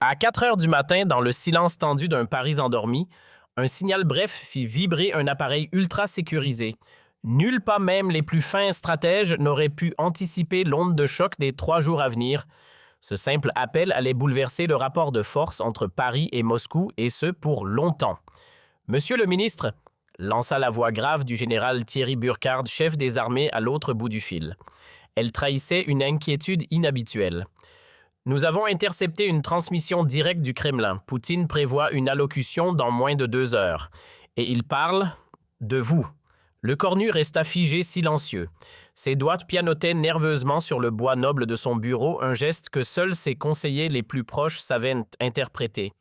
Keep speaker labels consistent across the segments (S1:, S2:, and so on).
S1: À 4 heures du matin, dans le silence tendu d'un Paris endormi, un signal bref fit vibrer un appareil ultra sécurisé. Nul, pas même les plus fins stratèges, n'aurait pu anticiper l'onde de choc des 3 jours à venir. Ce simple appel allait bouleverser le rapport de force entre Paris et Moscou, et ce pour longtemps. Monsieur le ministre, lança la voix grave du général Thierry Burkhard, chef des armées à l'autre bout du fil. Elle trahissait une inquiétude inhabituelle. Nous avons intercepté une transmission directe du Kremlin. Poutine prévoit une allocution dans moins de 2 heures. Et il parle de vous. Le cornu resta figé, silencieux. Ses doigts pianotaient nerveusement sur le bois noble de son bureau, un geste que seuls ses conseillers les plus proches savaient interpréter.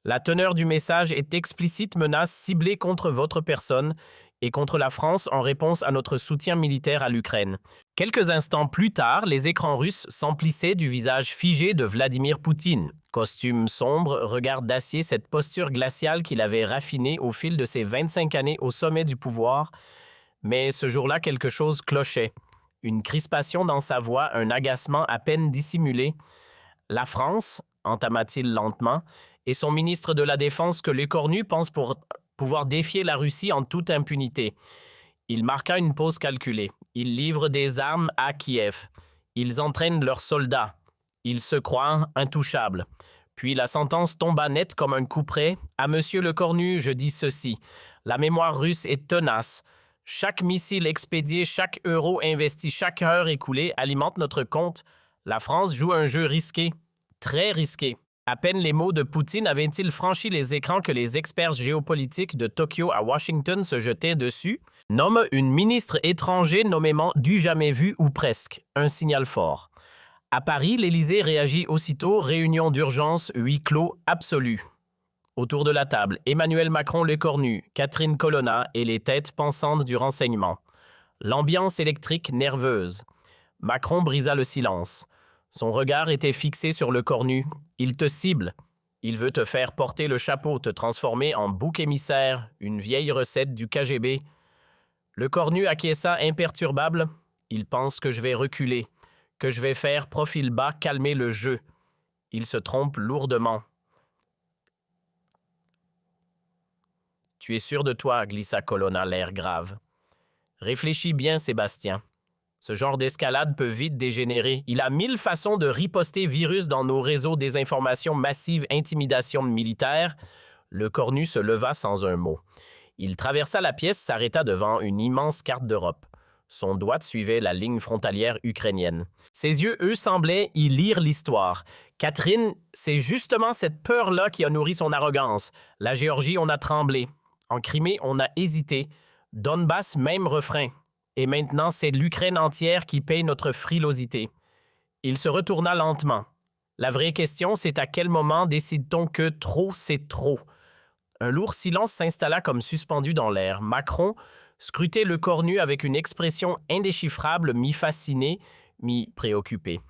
S1: La teneur du message est explicite menace ciblée contre votre personne et contre la France en réponse à notre soutien militaire à l'Ukraine. Quelques instants plus tard, les écrans russes s'emplissaient du visage figé de Vladimir Poutine. Costume sombre, regard d'acier, cette posture glaciale qu'il avait raffinée au fil de ses 25 années au sommet du pouvoir. Mais ce jour-là, quelque chose clochait. Une crispation dans sa voix, un agacement à peine dissimulé. La France, entama-t-il lentement, et son ministre de la Défense que l'écornu pense pour pouvoir défier la Russie en toute impunité. Il marqua une pause calculée. Ils livrent des armes à Kiev. Ils entraînent leurs soldats. Ils se croient intouchables. Puis la sentence tomba nette comme un couperet. À monsieur le cornu, je dis ceci. La mémoire russe est tenace. Chaque missile expédié, chaque euro investi, chaque heure écoulée alimente notre compte. La France joue un jeu risqué, très risqué. À peine les mots de Poutine avaient-ils franchi les écrans que les experts géopolitiques de Tokyo à Washington se jetaient dessus. Nomme une ministre étranger nommément du jamais vu ou presque. Un signal fort. À Paris, l'Élysée réagit aussitôt, réunion d'urgence, huis clos absolu. Autour de la table, Emmanuel Macron l'écornu, Catherine Colonna et les têtes pensantes du renseignement. L'ambiance électrique nerveuse. Macron brisa le silence. Son regard était fixé sur le cornu. Il te cible. Il veut te faire porter le chapeau, te transformer en bouc émissaire, une vieille recette du KGB. Le cornu acquiesça imperturbable. Il pense que je vais reculer, que je vais faire profil bas, calmer le jeu. Il se trompe lourdement. Tu es sûr de toi, glissa Colonna, l'air grave. Réfléchis bien, Sébastien. Ce genre d'escalade peut vite dégénérer. Il a 1000 façons de riposter virus dans nos réseaux désinformation massive, intimidation militaire. Le cornu se leva sans un mot. Il traversa la pièce, s'arrêta devant une immense carte d'Europe. Son doigt suivait la ligne frontalière ukrainienne. Ses yeux, eux, semblaient y lire l'histoire. Catherine, c'est justement cette peur-là qui a nourri son arrogance. La Géorgie, on a tremblé. En Crimée, on a hésité. Donbass, même refrain. Et maintenant, c'est l'Ukraine entière qui paye notre frilosité. Il se retourna lentement. La vraie question, c'est à quel moment décide-t-on que trop, c'est trop? Un lourd silence s'installa comme suspendu dans l'air. Macron scrutait le cornu avec une expression indéchiffrable, mi-fascinée, mi-préoccupée.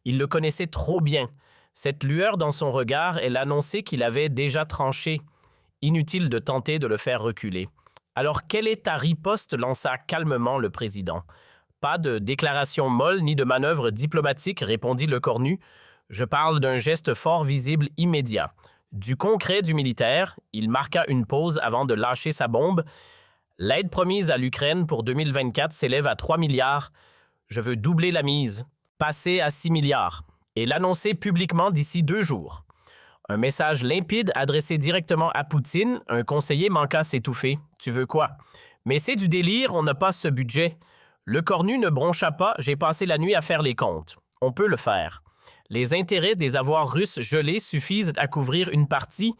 S1: Il le connaissait trop bien. Cette lueur dans son regard, elle annonçait qu'il avait déjà tranché. Inutile de tenter de le faire reculer. Alors, quelle est ta riposte, lança calmement le président. Pas de déclaration molle ni de manœuvre diplomatique, répondit le cornu. Je parle d'un geste fort visible immédiat. Du concret du militaire, il marqua une pause avant de lâcher sa bombe. L'aide promise à l'Ukraine pour 2024 s'élève à 3 milliards. Je veux doubler la mise, passer à 6 milliards, et l'annoncer publiquement d'ici 2 jours. Un message limpide adressé directement à Poutine, un conseiller manqua s'étouffer. Tu veux quoi? Mais c'est du délire, on n'a pas ce budget. Le cornu ne broncha pas, j'ai passé la nuit à faire les comptes. On peut le faire. Les intérêts des avoirs russes gelés suffisent à couvrir une partie.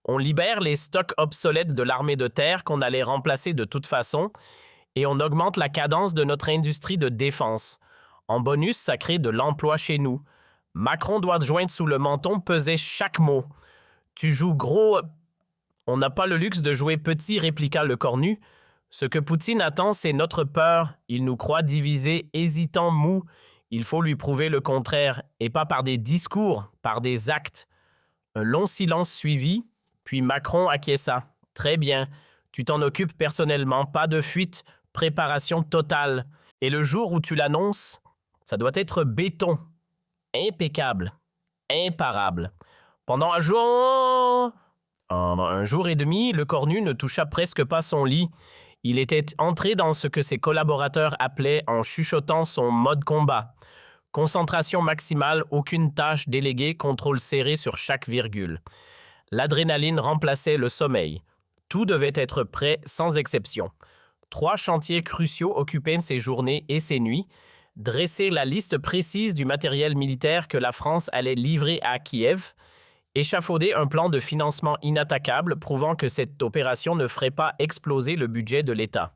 S1: On libère les stocks obsolètes de l'armée de terre qu'on allait remplacer de toute façon et on augmente la cadence de notre industrie de défense. En bonus, ça crée de l'emploi chez nous. Macron doit joindre sous le menton peser chaque mot. Tu joues gros. On n'a pas le luxe de jouer petit, répliqua le cornu. Ce que Poutine attend, c'est notre peur. Il nous croit divisés, hésitants, mous. Il faut lui prouver le contraire, et pas par des discours, par des actes. Un long silence suivit, puis Macron acquiesça. Très bien, tu t'en occupes personnellement, pas de fuite, préparation totale. Et le jour où tu l'annonces, ça doit être béton. Impeccable, imparable. Pendant un jour et demi, le cornu ne toucha presque pas son lit. Il était entré dans ce que ses collaborateurs appelaient en chuchotant son mode combat. Concentration maximale, aucune tâche déléguée, contrôle serré sur chaque virgule. L'adrénaline remplaçait le sommeil. Tout devait être prêt sans exception. 3 chantiers cruciaux occupaient ses journées et ses nuits. Dresser la liste précise du matériel militaire que la France allait livrer à Kiev. Échafauder un plan de financement inattaquable prouvant que cette opération ne ferait pas exploser le budget de l'État.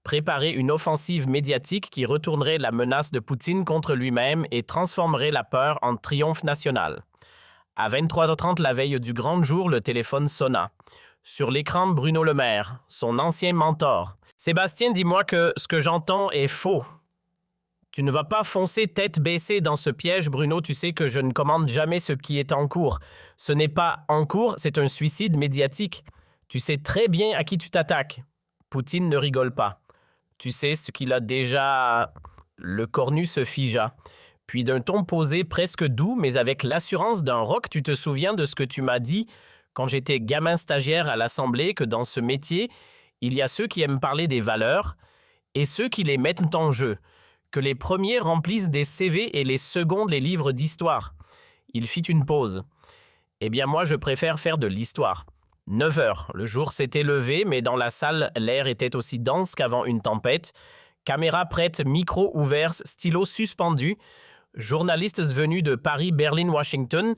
S1: Préparer une offensive médiatique qui retournerait la menace de Poutine contre lui-même et transformerait la peur en triomphe national. À 23h30 la veille du grand jour, le téléphone sonna. Sur l'écran, Bruno Le Maire, son ancien mentor. « Sébastien, dis-moi que ce que j'entends est faux. » Tu ne vas pas foncer tête baissée dans ce piège, Bruno, tu sais que je ne commande jamais ce qui est en cours. Ce n'est pas en cours, c'est un suicide médiatique. Tu sais très bien à qui tu t'attaques. Poutine ne rigole pas. Tu sais ce qu'il a déjà... Le cornu se figea. Puis d'un ton posé presque doux, mais avec l'assurance d'un roc, tu te souviens de ce que tu m'as dit quand j'étais gamin stagiaire à l'Assemblée, que dans ce métier, il y a ceux qui aiment parler des valeurs et ceux qui les mettent en jeu. Que les premiers remplissent des CV et les secondes les livres d'histoire. Il fit une pause. Eh bien moi, je préfère faire de l'histoire. 9 heures, le jour s'était levé, mais dans la salle, l'air était aussi dense qu'avant une tempête. Caméra prête, micro ouvert, stylo suspendu. Journalistes venus de Paris, Berlin, Washington.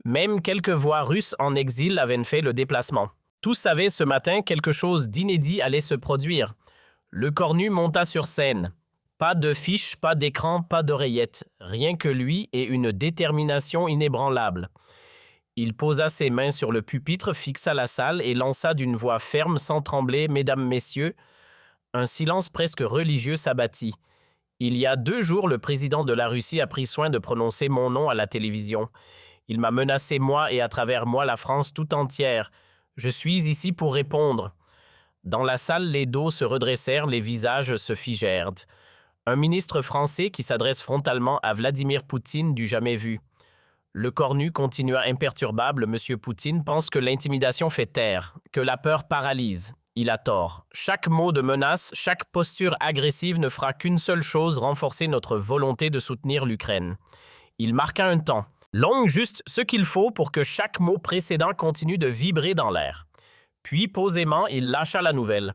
S1: Même quelques voix russes en exil avaient fait le déplacement. Tous savaient ce matin quelque chose d'inédit allait se produire. Le cornu monta sur scène. Pas de fiche, pas d'écran, pas d'oreillette. Rien que lui et une détermination inébranlable. Il posa ses mains sur le pupitre, fixa la salle et lança d'une voix ferme sans trembler « Mesdames, Messieurs ». Un silence presque religieux s'abattit. Il y a 2 jours, le président de la Russie a pris soin de prononcer mon nom à la télévision. Il m'a menacé, moi et à travers moi la France tout entière. Je suis ici pour répondre. Dans la salle, les dos se redressèrent, les visages se figèrent. Un ministre français qui s'adresse frontalement à Vladimir Poutine du jamais vu. Le cornu continua imperturbable. Monsieur Poutine pense que l'intimidation fait taire, que la peur paralyse. Il a tort. Chaque mot de menace, chaque posture agressive ne fera qu'une seule chose, renforcer notre volonté de soutenir l'Ukraine. Il marqua un temps. Long, juste ce qu'il faut pour que chaque mot précédent continue de vibrer dans l'air. Puis, posément, il lâcha la nouvelle.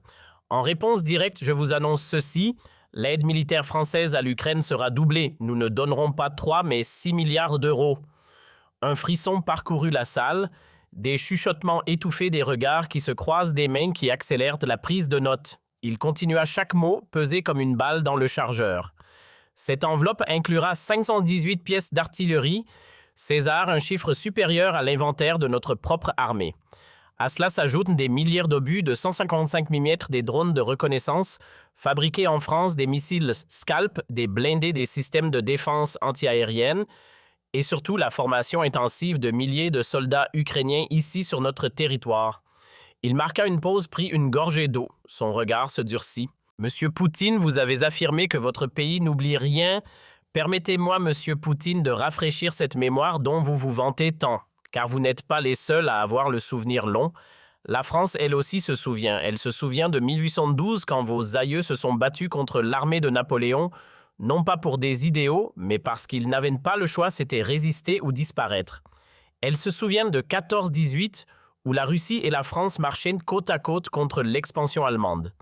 S1: En réponse directe, je vous annonce ceci. L'aide militaire française à l'Ukraine sera doublée. Nous ne donnerons pas 3, mais 6 milliards d'euros. Un frisson parcourut la salle, des chuchotements étouffés, des regards qui se croisent, des mains qui accélèrent la prise de notes. Il continua chaque mot, pesé comme une balle dans le chargeur. Cette enveloppe inclura 518 pièces d'artillerie. César, un chiffre supérieur à l'inventaire de notre propre armée. À cela s'ajoutent des milliers d'obus de 155 mm, des drones de reconnaissance, fabriqués en France, des missiles Scalp, des blindés des systèmes de défense antiaérienne, et surtout la formation intensive de milliers de soldats ukrainiens ici sur notre territoire. Il marqua une pause, prit une gorgée d'eau. Son regard se durcit. « Monsieur Poutine, vous avez affirmé que votre pays n'oublie rien. Permettez-moi, Monsieur Poutine, de rafraîchir cette mémoire dont vous vous vantez tant. Car vous n'êtes pas les seuls à avoir le souvenir long. La France, elle aussi, se souvient. Elle se souvient de 1812, quand vos aïeux se sont battus contre l'armée de Napoléon, non pas pour des idéaux, mais parce qu'ils n'avaient pas le choix, c'était résister ou disparaître. Elle se souvient de 14-18, où la Russie et la France marchaient côte à côte contre l'expansion allemande.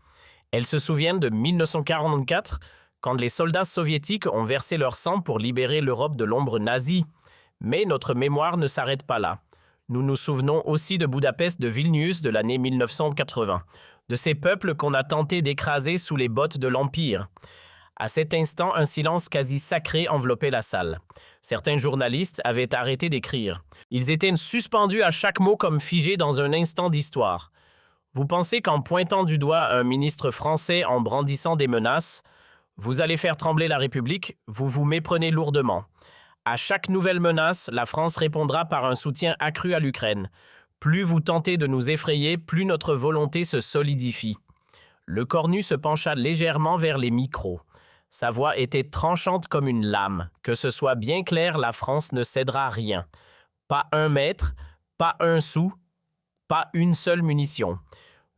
S1: Elle se souvient de 1944, quand les soldats soviétiques ont versé leur sang pour libérer l'Europe de l'ombre nazie. Mais notre mémoire ne s'arrête pas là. Nous nous souvenons aussi de Budapest, de Vilnius de l'année 1980, de ces peuples qu'on a tenté d'écraser sous les bottes de l'Empire. À cet instant, un silence quasi sacré enveloppait la salle. Certains journalistes avaient arrêté d'écrire. Ils étaient suspendus à chaque mot comme figés dans un instant d'histoire. Vous pensez qu'en pointant du doigt un ministre français en brandissant des menaces, vous allez faire trembler la République, vous vous méprenez lourdement. À chaque nouvelle menace, la France répondra par un soutien accru à l'Ukraine. Plus vous tentez de nous effrayer, plus notre volonté se solidifie. Le cornu se pencha légèrement vers les micros. Sa voix était tranchante comme une lame. Que ce soit bien clair, la France ne cédera rien. Pas 1 mètre, Pas un sou, pas une seule munition.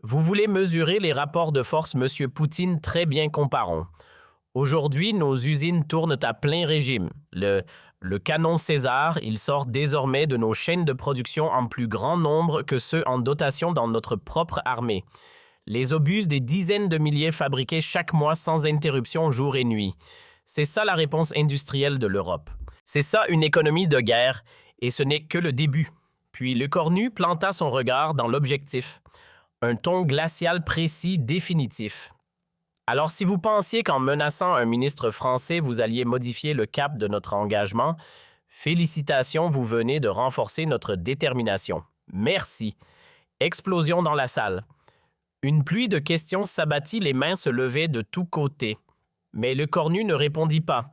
S1: Vous voulez mesurer les rapports de force, Monsieur Poutine, très bien, comparons. Aujourd'hui, nos usines tournent à plein régime. Le canon César, il sort désormais de nos chaînes de production en plus grand nombre que ceux en dotation dans notre propre armée. Les obus, des dizaines de milliers fabriqués chaque mois sans interruption jour et nuit. C'est ça la réponse industrielle de l'Europe. C'est ça une économie de guerre, et ce n'est que le début. Puis le Cornu planta son regard dans l'objectif. Un ton glacial précis, définitif. Alors si vous pensiez qu'en menaçant un ministre français, vous alliez modifier le cap de notre engagement, félicitations, vous venez de renforcer notre détermination. Merci. Explosion dans la salle. Une pluie de questions s'abattit, les mains se levaient de tous côtés. Mais le Cornu ne répondit pas.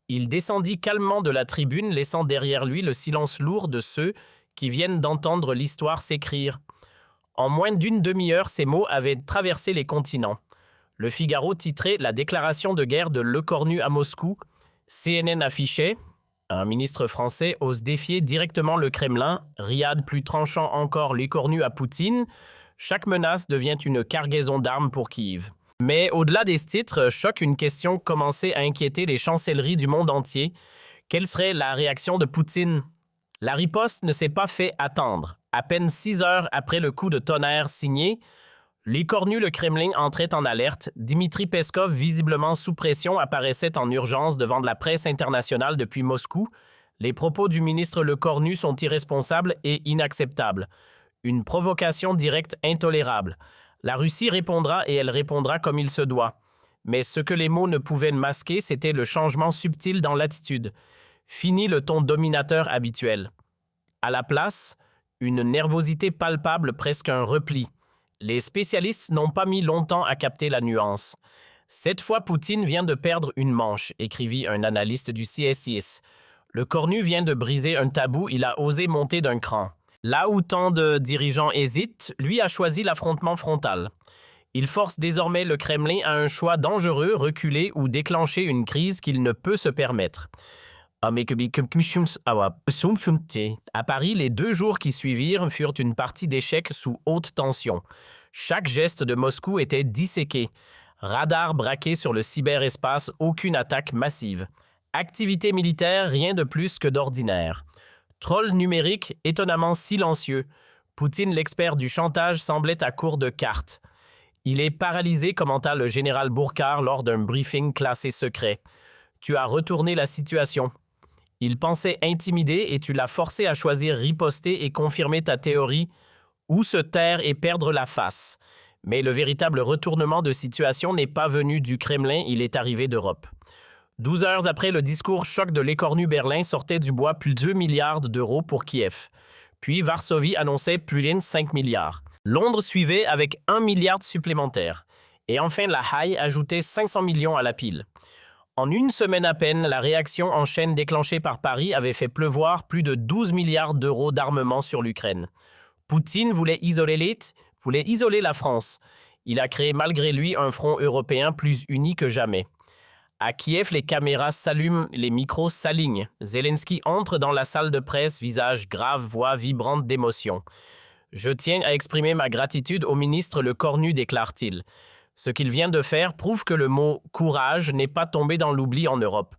S1: Il descendit calmement de la tribune, laissant derrière lui le silence lourd de ceux qui viennent d'entendre l'histoire s'écrire. En moins d'une demi-heure, ces mots avaient traversé les continents. Le Figaro titrait « La déclaration de guerre de Le Cornu à Moscou ». CNN affichait « Un ministre français ose défier directement le Kremlin. Riyad plus tranchant encore Le Cornu à Poutine. Chaque menace devient une cargaison d'armes pour Kiev ». Mais au-delà des titres, choque une question commençait à inquiéter les chancelleries du monde entier. Quelle serait la réaction de Poutine? La riposte ne s'est pas fait attendre. À peine 6 heures après le coup de tonnerre signé, les Cornus, le Kremlin entrait en alerte. Dimitri Peskov, visiblement sous pression, apparaissait en urgence devant la presse internationale depuis Moscou. Les propos du ministre Le Cornu sont irresponsables et inacceptables. Une provocation directe intolérable. La Russie répondra et elle répondra comme il se doit. Mais ce que les mots ne pouvaient masquer, c'était le changement subtil dans l'attitude. Fini le ton dominateur habituel. À la place, une nervosité palpable, presque un repli. Les spécialistes n'ont pas mis longtemps à capter la nuance. Cette fois, Poutine vient de perdre une manche, écrivit un analyste du CSIS. Le Cornu vient de briser un tabou, il a osé monter d'un cran. Là où tant de dirigeants hésitent, lui a choisi l'affrontement frontal. Il force désormais le Kremlin à un choix dangereux, reculer ou déclencher une crise qu'il ne peut se permettre. À Paris, les 2 jours qui suivirent furent une partie d'échecs sous haute tension. Chaque geste de Moscou était disséqué. Radar braqué sur le cyberespace, aucune attaque massive. Activité militaire, rien de plus que d'ordinaire. Troll numérique, étonnamment silencieux. Poutine, l'expert du chantage, semblait à court de cartes. Il est paralysé, commenta le général Bourcard lors d'un briefing classé secret. Tu as retourné la situation. Il pensait intimider et tu l'as forcé à choisir riposter et confirmer ta théorie ou se taire et perdre la face. Mais le véritable retournement de situation n'est pas venu du Kremlin, il est arrivé d'Europe. 12 heures après le discours choc de l'écornu, Berlin sortait du bois plus de 2 milliards d'euros pour Kiev. Puis Varsovie annonçait plus de 5 milliards. Londres suivait avec 1 milliard supplémentaire. Et enfin, la Haye ajoutait 500 millions à la pile. En une semaine à peine, la réaction en chaîne déclenchée par Paris avait fait pleuvoir plus de 12 milliards d'euros d'armement sur l'Ukraine. Poutine voulait isoler la France. Il a créé malgré lui un front européen plus uni que jamais. À Kiev, les caméras s'allument, les micros s'alignent. Zelensky entre dans la salle de presse, visage grave, voix vibrante d'émotion. « Je tiens à exprimer ma gratitude au ministre Le Cornu », déclare-t-il. Ce qu'il vient de faire prouve que le mot « courage » n'est pas tombé dans l'oubli en Europe.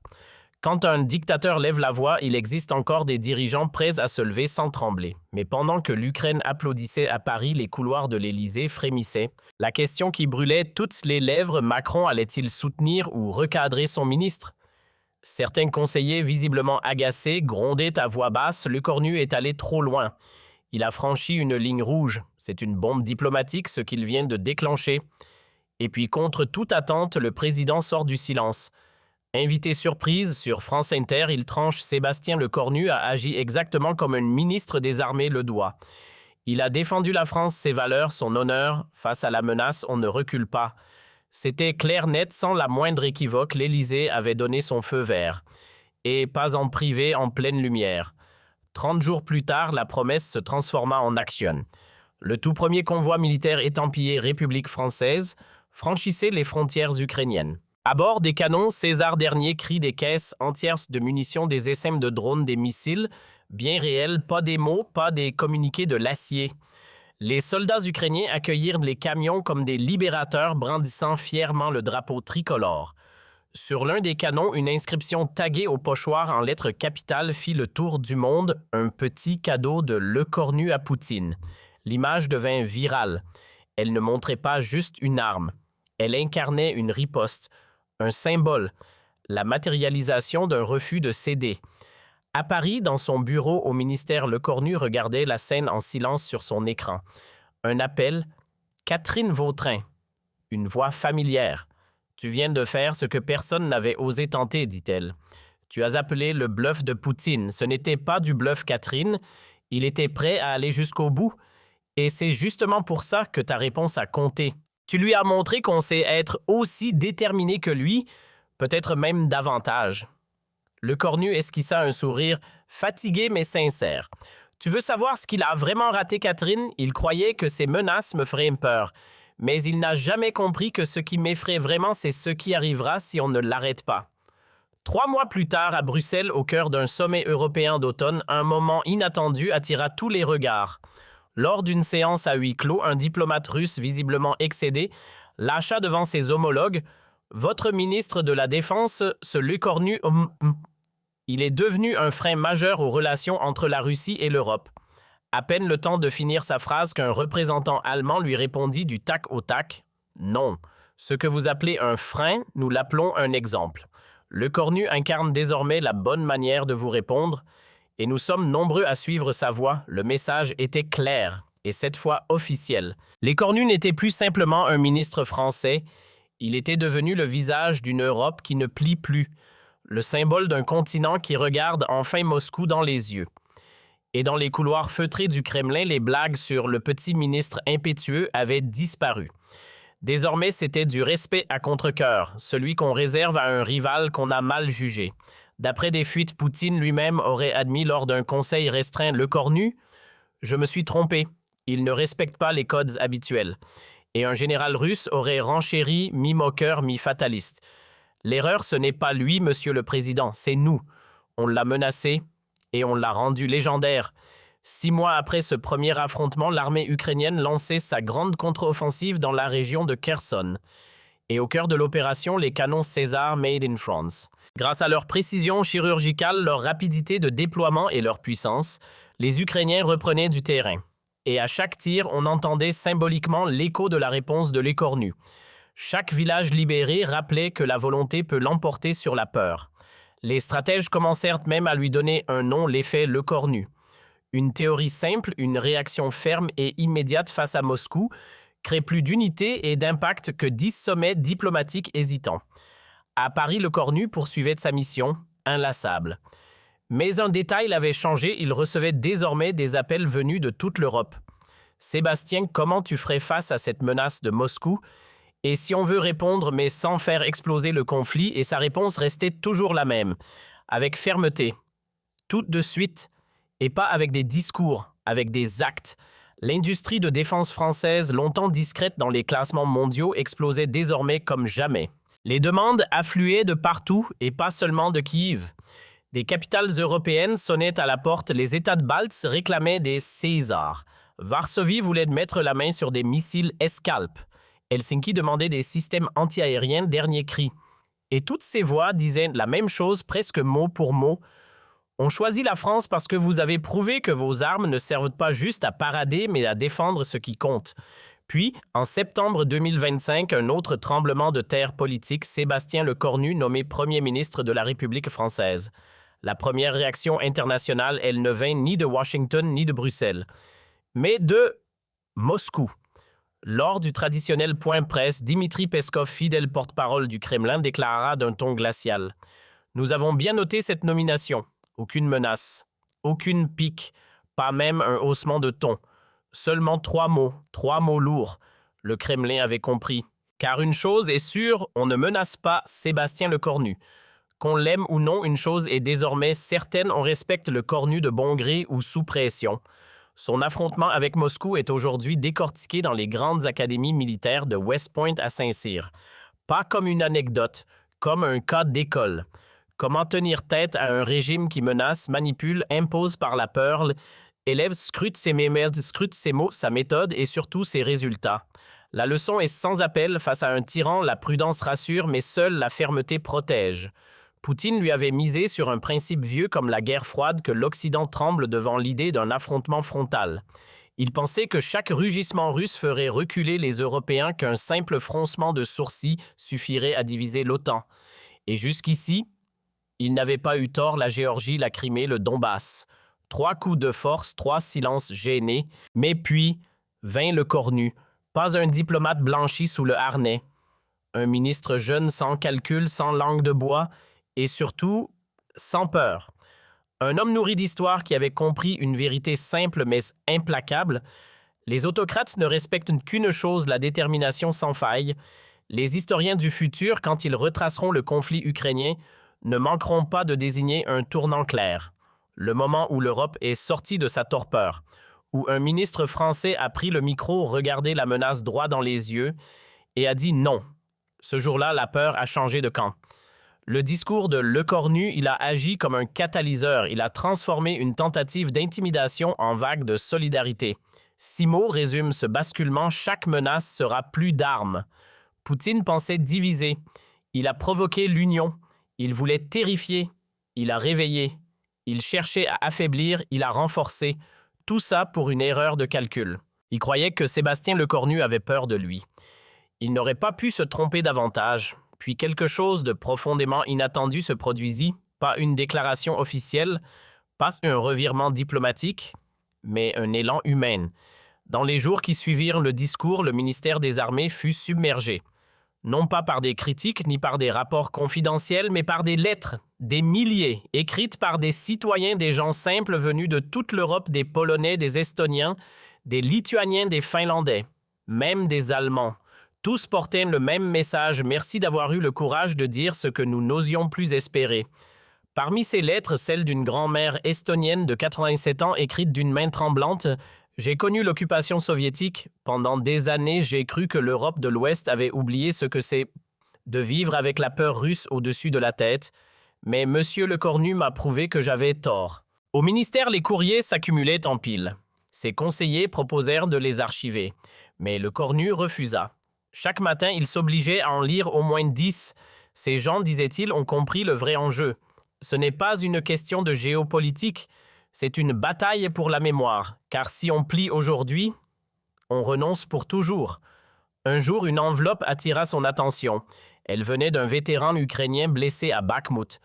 S1: Quand un dictateur lève la voix, il existe encore des dirigeants prêts à se lever sans trembler. Mais pendant que l'Ukraine applaudissait à Paris, les couloirs de l'Élysée frémissaient. La question qui brûlait toutes les lèvres, Macron allait-il soutenir ou recadrer son ministre? Certains conseillers, visiblement agacés, grondaient à voix basse, Le Cornu est allé trop loin. Il a franchi une ligne rouge. C'est une bombe diplomatique, ce qu'il vient de déclencher. Et puis, contre toute attente, le président sort du silence. Invité surprise sur France Inter, il tranche Sébastien Le Cornu a agi exactement comme un ministre des Armées le doit. Il a défendu la France, ses valeurs, son honneur. Face à la menace, on ne recule pas. C'était clair net, sans la moindre équivoque, l'Élysée avait donné son feu vert. Et pas en privé, en pleine lumière. 30 jours plus tard, la promesse se transforma en action. Le tout premier convoi militaire étampillé République française franchissait les frontières ukrainiennes. À bord des canons, César dernier crie des caisses entières de munitions, des essaim de drones, des missiles, Bien réel, pas des mots, pas des communiqués de l'acier. Les soldats ukrainiens accueillirent les camions comme des libérateurs brandissant fièrement le drapeau tricolore. Sur l'un des canons, une inscription taguée au pochoir en lettres capitales fit le tour du monde, un petit cadeau de Lecornu à Poutine. L'image devint virale. Elle ne montrait pas juste une arme. Elle incarnait une riposte, un symbole, la matérialisation d'un refus de céder. À Paris, dans son bureau au ministère, Lecornu regardait la scène en silence sur son écran. Un appel. Catherine Vautrin. Une voix familière. Tu viens de faire ce que personne n'avait osé tenter, dit-elle. Tu as appelé le bluff de Poutine. Ce n'était pas du bluff, Catherine. Il était prêt à aller jusqu'au bout. Et c'est justement pour ça que ta réponse a compté. Tu lui as montré qu'on sait être aussi déterminé que lui, peut-être même davantage. Lecornu esquissa un sourire fatigué mais sincère. Tu veux savoir ce qu'il a vraiment raté, Catherine? Il croyait que ses menaces me feraient peur. Mais il n'a jamais compris que ce qui m'effraie vraiment, c'est ce qui arrivera si on ne l'arrête pas. 3 mois plus tard, à Bruxelles, au cœur d'un sommet européen d'automne, un moment inattendu attira tous les regards. Lors d'une séance à huis clos, un diplomate russe visiblement excédé lâcha devant ses homologues « Votre ministre de la Défense, ce Lecornu, il est devenu un frein majeur aux relations entre la Russie et l'Europe. » À peine le temps de finir sa phrase qu'un représentant allemand lui répondit du tac au tac « Non, ce que vous appelez un frein, nous l'appelons un exemple. Lecornu incarne désormais la bonne manière de vous répondre et nous sommes nombreux à suivre sa voix. Le message était clair et cette fois officiel. Lecornu n'était plus simplement un ministre français, il était devenu le visage d'une Europe qui ne plie plus, le symbole d'un continent qui regarde enfin Moscou dans les yeux. Et dans les couloirs feutrés du Kremlin, les blagues sur le petit ministre impétueux avaient disparu. Désormais, c'était du respect à contre-cœur, celui qu'on réserve à un rival qu'on a mal jugé. D'après des fuites, Poutine lui-même aurait admis lors d'un conseil restreint Lecornu « Je me suis trompé, il ne respecte pas les codes habituels. » Et un général russe aurait renchéri, mi-moqueur, mi-fataliste. « L'erreur, ce n'est pas lui, monsieur le président, c'est nous. On l'a menacé et on l'a rendu légendaire. » 6 mois après ce premier affrontement, l'armée ukrainienne lançait sa grande contre-offensive dans la région de Kherson. Et au cœur de l'opération, les canons César Made in France. Grâce à leur précision chirurgicale, leur rapidité de déploiement et leur puissance, les Ukrainiens reprenaient du terrain. Et à chaque tir, on entendait symboliquement l'écho de la réponse de Lecornu. Chaque village libéré rappelait que la volonté peut l'emporter sur la peur. Les stratèges commencèrent même à lui donner un nom, l'effet Lecornu. Une théorie simple, une réaction ferme et immédiate face à Moscou, crée plus d'unité et d'impact que 10 sommets diplomatiques hésitants. À Paris, Lecornu poursuivait sa mission, inlassable. Mais un détail l'avait changé, il recevait désormais des appels venus de toute l'Europe. « Sébastien, comment tu ferais face à cette menace de Moscou? Et si on veut répondre, mais sans faire exploser le conflit ?» Et sa réponse restait toujours la même, avec fermeté. Tout de suite, et pas avec des discours, avec des actes. L'industrie de défense française, longtemps discrète dans les classements mondiaux, explosait désormais comme jamais. Les demandes affluaient de partout et pas seulement de Kiev. Des capitales européennes sonnaient à la porte, les États de Baltes réclamaient des Césars. Varsovie voulait mettre la main sur des missiles Escalp. Helsinki demandait des systèmes antiaériens dernier cri. Et toutes ces voix disaient la même chose presque mot pour mot. On choisit la France parce que vous avez prouvé que vos armes ne servent pas juste à parader mais à défendre ce qui compte. Puis, en septembre 2025, un autre tremblement de terre politique, Sébastien Lecornu nommé Premier ministre de la République française. La première réaction internationale, elle ne vint ni de Washington ni de Bruxelles, mais de Moscou. Lors du traditionnel point presse, Dmitri Peskov, fidèle porte-parole du Kremlin, déclara d'un ton glacial « Nous avons bien noté cette nomination. Aucune menace, aucune pique, pas même un haussement de ton. Seulement 3 mots lourds. » Le Kremlin avait compris. Car une chose est sûre, on ne menace pas Sébastien Lecornu. Qu'on l'aime ou non, une chose est désormais certaine, on respecte le Cornu de bon gré ou sous pression. Son affrontement avec Moscou est aujourd'hui décortiqué dans les grandes académies militaires de West Point à Saint-Cyr. Pas comme une anecdote, comme un cas d'école. Comment tenir tête à un régime qui menace, manipule, impose par la peur, élève, scrute ses mots, sa méthode et surtout ses résultats. La leçon est sans appel. Face à un tyran, la prudence rassure, mais seule la fermeté protège. Poutine lui avait misé sur un principe vieux comme la guerre froide que l'Occident tremble devant l'idée d'un affrontement frontal. Il pensait que chaque rugissement russe ferait reculer les Européens, qu'un simple froncement de sourcils suffirait à diviser l'OTAN. Et jusqu'ici, il n'avait pas eu tort, la Géorgie, la Crimée, le Donbass. 3 coups de force, 3 silences gênés, mais puis vint le cornu. Pas un diplomate blanchi sous le harnais. Un ministre jeune sans calcul, sans langue de bois et surtout sans peur. Un homme nourri d'histoire qui avait compris une vérité simple mais implacable. Les autocrates ne respectent qu'une chose, la détermination sans faille. Les historiens du futur, quand ils retraceront le conflit ukrainien, ne manqueront pas de désigner un tournant clair. Le moment où l'Europe est sortie de sa torpeur, où un ministre français a pris le micro, regardé la menace droit dans les yeux et a dit non. Ce jour-là, la peur a changé de camp. Le discours de Lecornu, il a agi comme un catalyseur. Il a transformé une tentative d'intimidation en vague de solidarité. 6 mots résument ce basculement. Chaque menace sera plus d'armes. Poutine pensait diviser. Il a provoqué l'union. Il voulait terrifier. Il a réveillé. Il cherchait à affaiblir. Il a renforcé. Tout ça pour une erreur de calcul. Il croyait que Sébastien Lecornu avait peur de lui. Il n'aurait pas pu se tromper davantage. Puis quelque chose de profondément inattendu se produisit. Pas une déclaration officielle, pas un revirement diplomatique, mais un élan humain. Dans les jours qui suivirent le discours, le ministère des Armées fut submergé. Non pas par des critiques ni par des rapports confidentiels, mais par des lettres, des milliers, écrites par des citoyens, des gens simples venus de toute l'Europe, des Polonais, des Estoniens, des Lituaniens, des Finlandais, même des Allemands. Tous portaient le même message. Merci d'avoir eu le courage de dire ce que nous n'osions plus espérer. Parmi ces lettres, celle d'une grand-mère estonienne de 87 ans écrite d'une main tremblante. J'ai connu l'occupation soviétique. Pendant des années, j'ai cru que l'Europe de l'Ouest avait oublié ce que c'est de vivre avec la peur russe au-dessus de la tête. Mais M. Lecornu m'a prouvé que j'avais tort. Au ministère, les courriers s'accumulaient en piles. Ses conseillers proposèrent de les archiver. Mais Lecornu refusa. Chaque matin, il s'obligeait à en lire au moins 10. Ces gens, disait-il, ont compris le vrai enjeu. Ce n'est pas une question de géopolitique. C'est une bataille pour la mémoire, car si on plie aujourd'hui, on renonce pour toujours. Un jour, une enveloppe attira son attention. Elle venait d'un vétéran ukrainien blessé à Bakhmut.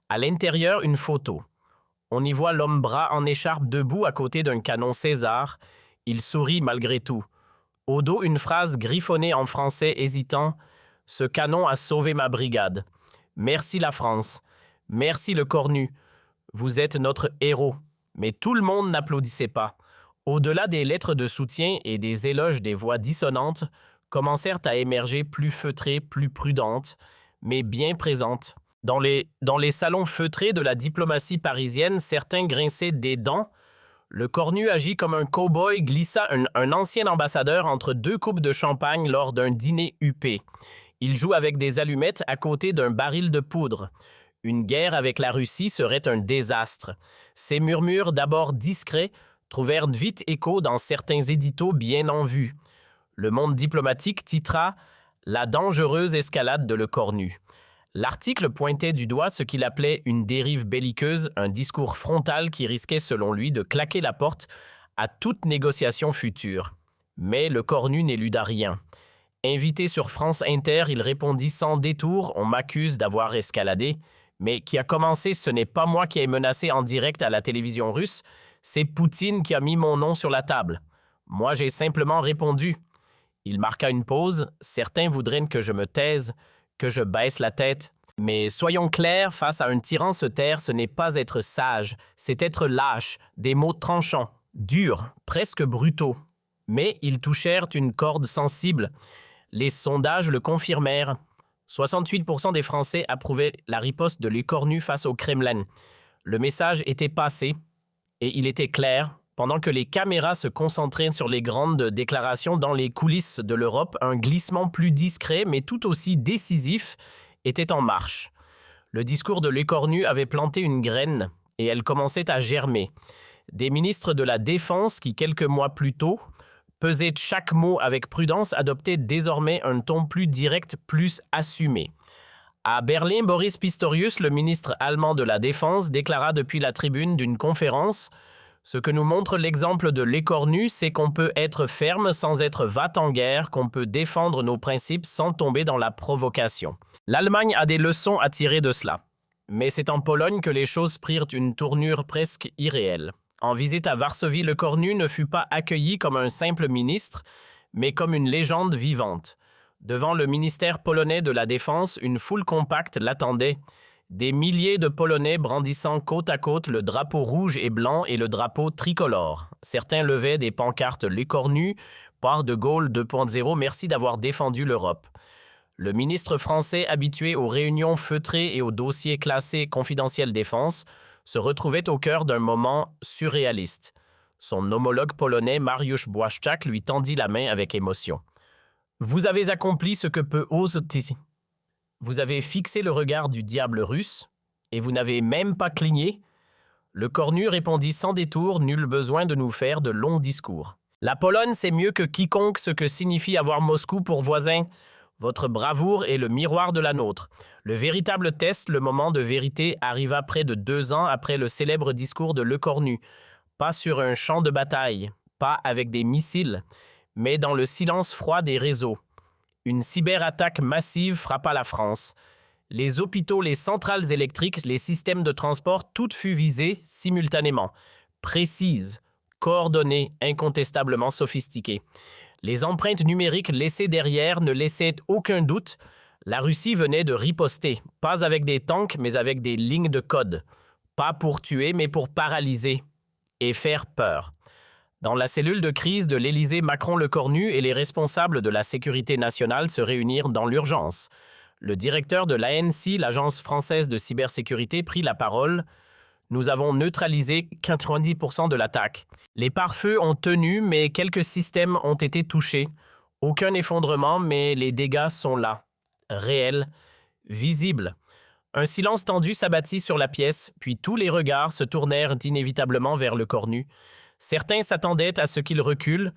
S1: À l'intérieur, une photo. On y voit l'homme bras en écharpe debout à côté d'un canon César. Il sourit malgré tout. Au dos, une phrase griffonnée en français hésitant. « Ce canon a sauvé ma brigade. Merci la France. Merci Lecornu. Vous êtes notre héros. » Mais tout le monde n'applaudissait pas. Au-delà des lettres de soutien et des éloges des voix dissonantes, commencèrent à émerger plus feutrées, plus prudentes, mais bien présentes. Dans les salons feutrés de la diplomatie parisienne, certains grinçaient des dents. Lecornu agit comme un cow-boy, glissa un ancien ambassadeur entre 2 coupes de champagne lors d'un dîner huppé. Il joue avec des allumettes à côté d'un baril de poudre. Une guerre avec la Russie serait un désastre. Ces murmures, d'abord discrets, trouvèrent vite écho dans certains éditos bien en vue. Le Monde diplomatique titra « La dangereuse escalade de Lecornu ». L'article pointait du doigt ce qu'il appelait une dérive belliqueuse, un discours frontal qui risquait selon lui de claquer la porte à toute négociation future. Mais Lecornu n'éluda rien. Invité sur France Inter, il répondit sans détour « On m'accuse d'avoir escaladé ». Mais qui a commencé, ce n'est pas moi qui ai menacé en direct à la télévision russe, c'est Poutine qui a mis mon nom sur la table. Moi, j'ai simplement répondu. Il marqua une pause. Certains voudraient que je me taise, que je baisse la tête. Mais soyons clairs, face à un tyran se taire, ce n'est pas être sage, c'est être lâche, des mots tranchants, durs, presque brutaux. Mais ils touchèrent une corde sensible. Les sondages le confirmèrent. 68% des Français approuvaient la riposte de Lecornu face au Kremlin. Le message était passé, et il était clair. Pendant que les caméras se concentraient sur les grandes déclarations dans les coulisses de l'Europe, un glissement plus discret, mais tout aussi décisif, était en marche. Le discours de Lecornu avait planté une graine et elle commençait à germer. Des ministres de la Défense qui, quelques mois plus tôt, pesaient chaque mot avec prudence, adoptaient désormais un ton plus direct, plus assumé. À Berlin, Boris Pistorius, le ministre allemand de la Défense, déclara depuis la tribune d'une conférence « Ce que nous montre l'exemple de Lecornu, c'est qu'on peut être ferme sans être va-t-en-guerre, qu'on peut défendre nos principes sans tomber dans la provocation. » L'Allemagne a des leçons à tirer de cela. Mais c'est en Pologne que les choses prirent une tournure presque irréelle. En visite à Varsovie, Lecornu ne fut pas accueilli comme un simple ministre, mais comme une légende vivante. Devant le ministère polonais de la Défense, une foule compacte l'attendait. Des milliers de Polonais brandissant côte à côte le drapeau rouge et blanc et le drapeau tricolore. Certains levaient des pancartes Lecornu, par de Gaulle 2.0, merci d'avoir défendu l'Europe. Le ministre français, habitué aux réunions feutrées et aux dossiers classés confidentiels défense, se retrouvait au cœur d'un moment surréaliste. Son homologue polonais, Mariusz Błaszczak, lui tendit la main avec émotion. « Vous avez accompli ce que peu osent... Vous avez fixé le regard du diable russe, et vous n'avez même pas cligné. » Lecornu répondit sans détour, nul besoin de nous faire de longs discours. « La Pologne sait mieux que quiconque ce que signifie avoir Moscou pour voisin. Votre bravoure est le miroir de la nôtre. Le véritable test, le moment de vérité, arriva près de 2 ans après le célèbre discours de Lecornu. Pas sur un champ de bataille, pas avec des missiles, mais dans le silence froid des réseaux. Une cyberattaque massive frappa la France. Les hôpitaux, les centrales électriques, les systèmes de transport, tout fut visé simultanément. Précise, coordonnée, incontestablement sophistiquée. Les empreintes numériques laissées derrière ne laissaient aucun doute. La Russie venait de riposter, pas avec des tanks, mais avec des lignes de code. Pas pour tuer, mais pour paralyser et faire peur. Dans la cellule de crise de l'Élysée, Macron-Lecornu et les responsables de la sécurité nationale se réunirent dans l'urgence. Le directeur de l'ANSI, l'Agence française de cybersécurité, prit la parole. « Nous avons neutralisé 90% de l'attaque. Les pare-feux ont tenu, mais quelques systèmes ont été touchés. Aucun effondrement, mais les dégâts sont là. Réels, visibles. » Un silence tendu s'abattit sur la pièce, puis tous les regards se tournèrent inévitablement vers Lecornu. Certains s'attendaient à ce qu'il recule,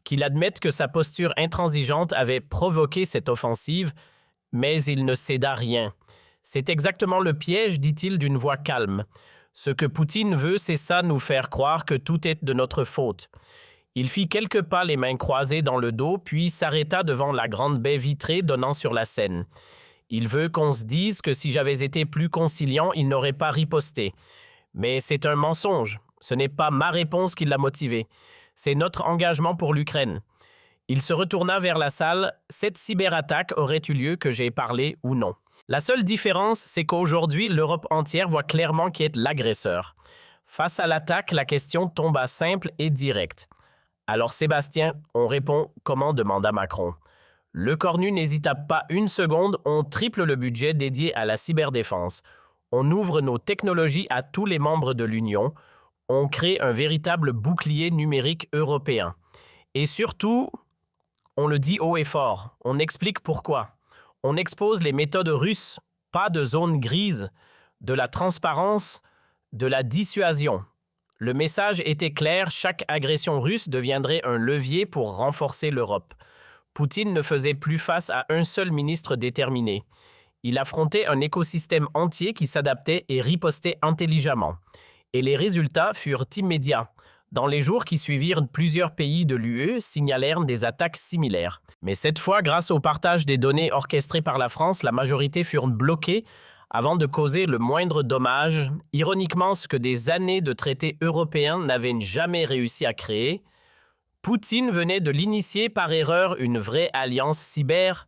S1: qu'il admette que sa posture intransigeante avait provoqué cette offensive, mais il ne céda rien. C'est exactement le piège, dit-il d'une voix calme. Ce que Poutine veut, c'est ça, nous faire croire que tout est de notre faute. Il fit quelques pas les mains croisées dans le dos, puis s'arrêta devant la grande baie vitrée donnant sur la Seine. Il veut qu'on se dise que si j'avais été plus conciliant, il n'aurait pas riposté. Mais c'est un mensonge. Ce n'est pas ma réponse qui l'a motivé. C'est notre engagement pour l'Ukraine. Il se retourna vers la salle. Cette cyberattaque aurait eu lieu que j'ai parlé ou non. La seule différence, c'est qu'aujourd'hui, l'Europe entière voit clairement qui est l'agresseur. Face à l'attaque, la question tomba simple et directe. Alors Sébastien, on répond comment, demanda Macron. Lecornu n'hésita pas une seconde, on triple le budget dédié à la cyberdéfense. On ouvre nos technologies à tous les membres de l'Union. On crée un véritable bouclier numérique européen. Et surtout, on le dit haut et fort, on explique pourquoi. On expose les méthodes russes, pas de zone grise, de la transparence, de la dissuasion. Le message était clair, chaque agression russe deviendrait un levier pour renforcer l'Europe. Poutine ne faisait plus face à un seul ministre déterminé. Il affrontait un écosystème entier qui s'adaptait et ripostait intelligemment. Et les résultats furent immédiats. Dans les jours qui suivirent, plusieurs pays de l'UE signalèrent des attaques similaires. Mais cette fois, grâce au partage des données orchestrées par la France, la majorité furent bloquées avant de causer le moindre dommage, ironiquement ce que des années de traités européens n'avaient jamais réussi à créer. Poutine venait de l'initier par erreur une vraie alliance cyber.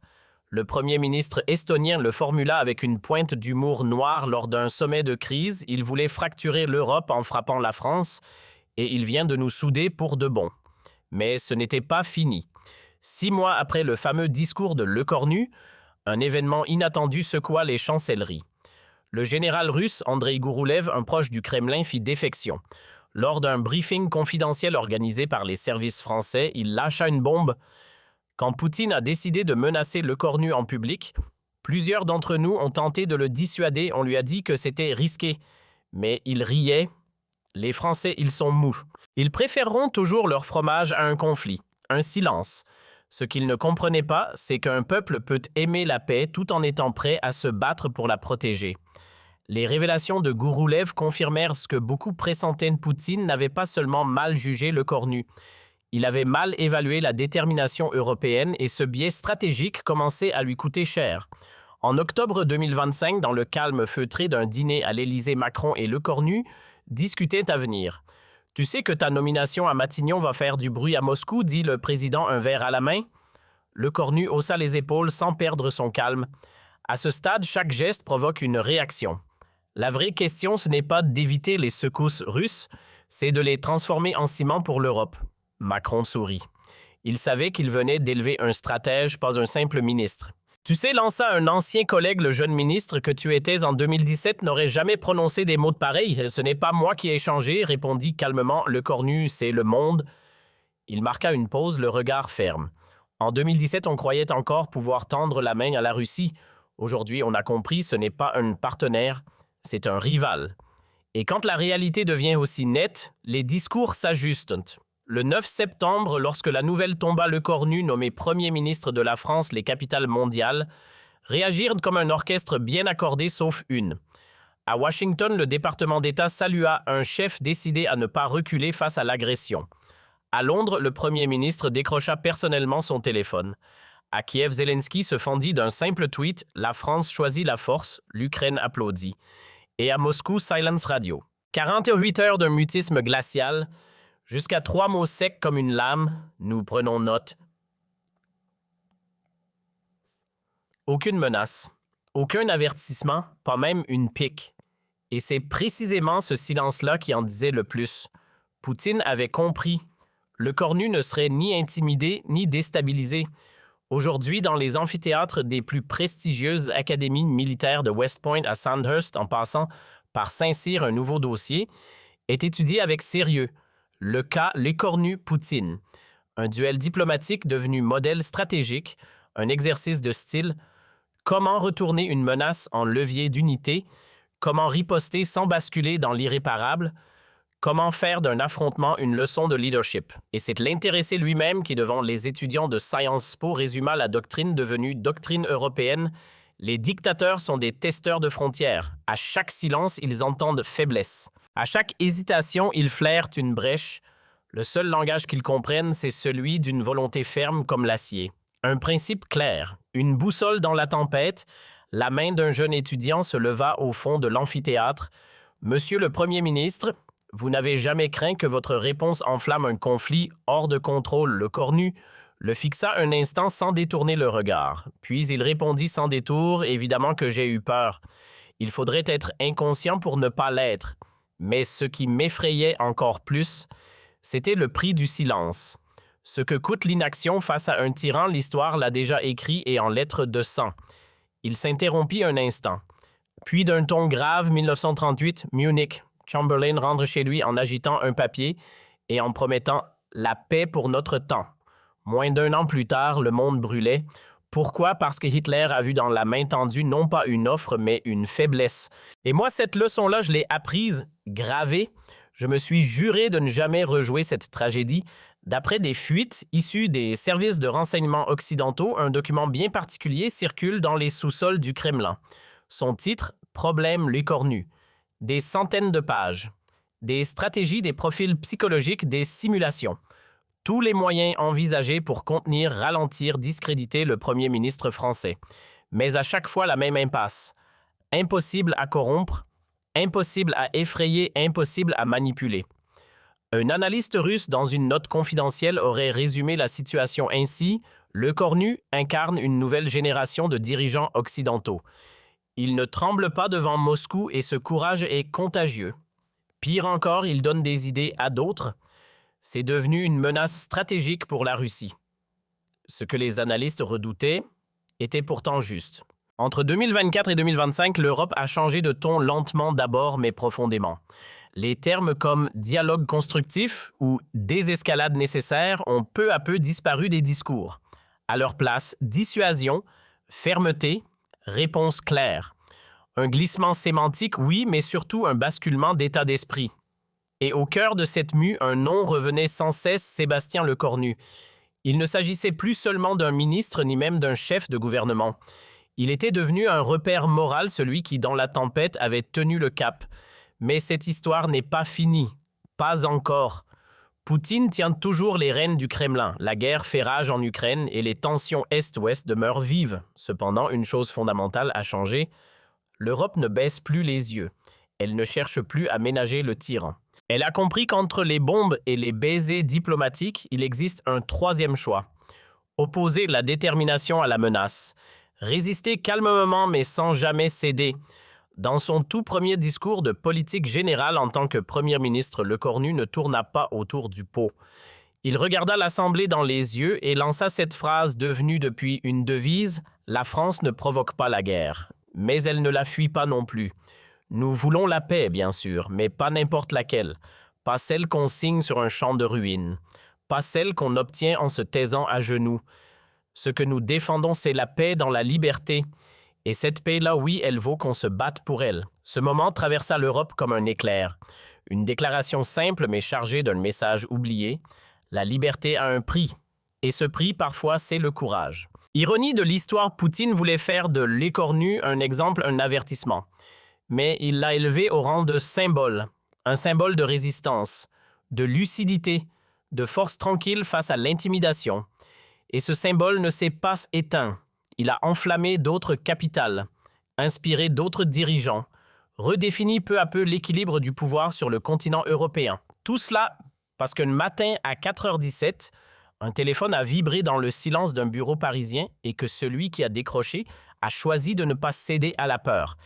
S1: Le Premier ministre estonien le formula avec une pointe d'humour noir lors d'un sommet de crise. Il voulait fracturer l'Europe en frappant la France et il vient de nous souder pour de bon. Mais ce n'était pas fini. 6 mois après le fameux discours de Lecornu, un événement inattendu secoua les chancelleries. Le général russe Andrei Gouroulev, un proche du Kremlin, fit défection. Lors d'un briefing confidentiel organisé par les services français, il lâcha une bombe. Quand Poutine a décidé de menacer Lecornu en public, Plusieurs d'entre nous ont tenté de le dissuader, on lui a dit que c'était risqué. Mais il riait. Les Français, ils sont mous. Ils préféreront toujours leur fromage à un conflit, un silence. Ce qu'ils ne comprenaient pas, c'est qu'un peuple peut aimer la paix tout en étant prêt à se battre pour la protéger. Les révélations de Gouroulev confirmèrent ce que beaucoup pressentaient. Poutine n'avait pas seulement mal jugé le Cornu. Il avait mal évalué la détermination européenne et ce biais stratégique commençait à lui coûter cher. En octobre 2025, dans le calme feutré d'un dîner à l'Élysée, Macron et Le Cornu discutaient à venir. « Tu sais que ta nomination à Matignon va faire du bruit à Moscou » dit le président, un verre à la main. Le Cornu haussa les épaules sans perdre son calme. À ce stade, chaque geste provoque une réaction. La vraie question, ce n'est pas d'éviter les secousses russes, c'est de les transformer en ciment pour l'Europe. Macron sourit. Il savait qu'il venait d'élever un stratège, pas un simple ministre. Tu sais, lança un ancien collègue, le jeune ministre que tu étais en 2017 n'aurait jamais prononcé des mots de pareil. Ce n'est pas moi qui ai changé, répondit calmement Le Cornu, c'est le monde. Il marqua une pause, le regard ferme. En 2017, on croyait encore pouvoir tendre la main à la Russie. Aujourd'hui, on a compris, ce n'est pas un partenaire, c'est un rival. Et quand la réalité devient aussi nette, les discours s'ajustent. Le 9 septembre, lorsque la nouvelle tomba, Le Cornu, nommé Premier ministre de la France, les capitales mondiales, réagirent comme un orchestre bien accordé sauf une. À Washington, le département d'État salua un chef décidé à ne pas reculer face à l'agression. À Londres, le Premier ministre décrocha personnellement son téléphone. À Kiev, Zelensky se fendit d'un simple tweet « La France choisit la force, l'Ukraine applaudit ». Et à Moscou, Silence Radio. 48 heures d'un mutisme glacial. Jusqu'à 3 mots secs comme une lame, nous prenons note. Aucune menace, aucun avertissement, pas même une pique. Et c'est précisément ce silence-là qui en disait le plus. Poutine avait compris. Le Cornu ne serait ni intimidé ni déstabilisé. Aujourd'hui, dans les amphithéâtres des plus prestigieuses académies militaires de West Point à Sandhurst, en passant par Saint-Cyr, un nouveau dossier, est étudié avec sérieux. Le cas Les Cornu-Poutine, un duel diplomatique devenu modèle stratégique, un exercice de style, comment retourner une menace en levier d'unité, comment riposter sans basculer dans l'irréparable, comment faire d'un affrontement une leçon de leadership. Et c'est l'intéressé lui-même qui, devant les étudiants de Sciences Po, résuma la doctrine devenue doctrine européenne. Les dictateurs sont des testeurs de frontières. À chaque silence, ils entendent faiblesse. À chaque hésitation, ils flairent une brèche. Le seul langage qu'ils comprennent, c'est celui d'une volonté ferme comme l'acier. Un principe clair, une boussole dans la tempête. La main d'un jeune étudiant se leva au fond de l'amphithéâtre. « Monsieur le Premier ministre, vous n'avez jamais craint que votre réponse enflamme un conflit hors de contrôle. » Le Cornu le fixa un instant sans détourner le regard. Puis il répondit sans détour, « Évidemment que j'ai eu peur. Il faudrait être inconscient pour ne pas l'être. » Mais ce qui m'effrayait encore plus, c'était le prix du silence. Ce que coûte l'inaction face à un tyran, l'histoire l'a déjà écrit et en lettres de sang. Il s'interrompit un instant. Puis d'un ton grave, 1938, Munich, Chamberlain rentre chez lui en agitant un papier et en promettant « la paix pour notre temps ». Moins d'1 an plus tard, le monde brûlait. Pourquoi? Parce que Hitler a vu dans la main tendue non pas une offre, mais une faiblesse. Et moi, cette leçon-là, je l'ai apprise, gravée. Je me suis juré de ne jamais rejouer cette tragédie. D'après des fuites issues des services de renseignement occidentaux, un document bien particulier circule dans les sous-sols du Kremlin. Son titre, « Problème Les Cornu ». Des centaines de pages. Des stratégies, des profils psychologiques, des simulations. Tous les moyens envisagés pour contenir, ralentir, discréditer le Premier ministre français. Mais à chaque fois, la même impasse. Impossible à corrompre, impossible à effrayer, impossible à manipuler. Un analyste russe, dans une note confidentielle, aurait résumé la situation ainsi. Le Cornu incarne une nouvelle génération de dirigeants occidentaux. Il ne tremble pas devant Moscou et ce courage est contagieux. Pire encore, il donne des idées à d'autres. C'est devenu une menace stratégique pour la Russie. Ce que les analystes redoutaient était pourtant juste. Entre 2024 et 2025, l'Europe a changé de ton lentement d'abord, mais profondément. Les termes comme « dialogue constructif » ou « désescalade nécessaire » ont peu à peu disparu des discours. À leur place, dissuasion, fermeté, Réponse claire. Un glissement sémantique, oui, mais surtout un basculement d'état d'esprit. Et au cœur de cette mue, un nom revenait sans cesse, Sébastien Lecornu. Il ne s'agissait plus seulement d'un ministre ni même d'un chef de gouvernement. Il était devenu un repère moral, celui qui, dans la tempête, avait tenu le cap. Mais cette histoire n'est pas finie. Pas encore. Poutine tient toujours les rênes du Kremlin. La guerre fait rage en Ukraine et les tensions Est-Ouest demeurent vives. Cependant, une chose fondamentale a changé. L'Europe ne baisse plus les yeux. Elle ne cherche plus à ménager le tyran. Elle a compris qu'entre les bombes et les baisers diplomatiques, il existe un troisième choix. Opposer la détermination à la menace. Résister calmement mais sans jamais céder. Dans son tout premier discours de politique générale en tant que Premier ministre, Lecornu ne tourna pas autour du pot. Il regarda l'Assemblée dans les yeux et lança cette phrase devenue depuis une devise « La France ne provoque pas la guerre, mais elle ne la fuit pas non plus. Nous voulons la paix, bien sûr, mais pas n'importe laquelle. Pas celle qu'on signe sur un champ de ruines. Pas celle qu'on obtient en se taisant à genoux. Ce que nous défendons, c'est la paix dans la liberté. Et cette paix-là, oui, elle vaut qu'on se batte pour elle. » Ce moment traversa l'Europe comme un éclair. Une déclaration simple mais chargée d'un message oublié. La liberté a un prix. Et ce prix, parfois, c'est le courage. Ironie de l'histoire, Poutine voulait faire de Lecornu un exemple, un avertissement. Mais il l'a élevé au rang de symbole. Un symbole de résistance, de lucidité, de force tranquille face à l'intimidation. Et ce symbole ne s'est pas éteint. Il a enflammé d'autres capitales, inspiré d'autres dirigeants, redéfini peu à peu l'équilibre du pouvoir sur le continent européen. Tout cela parce qu'un matin à 4h17, un téléphone a vibré dans le silence d'un bureau parisien et que celui qui a décroché a choisi de ne pas céder à la peur.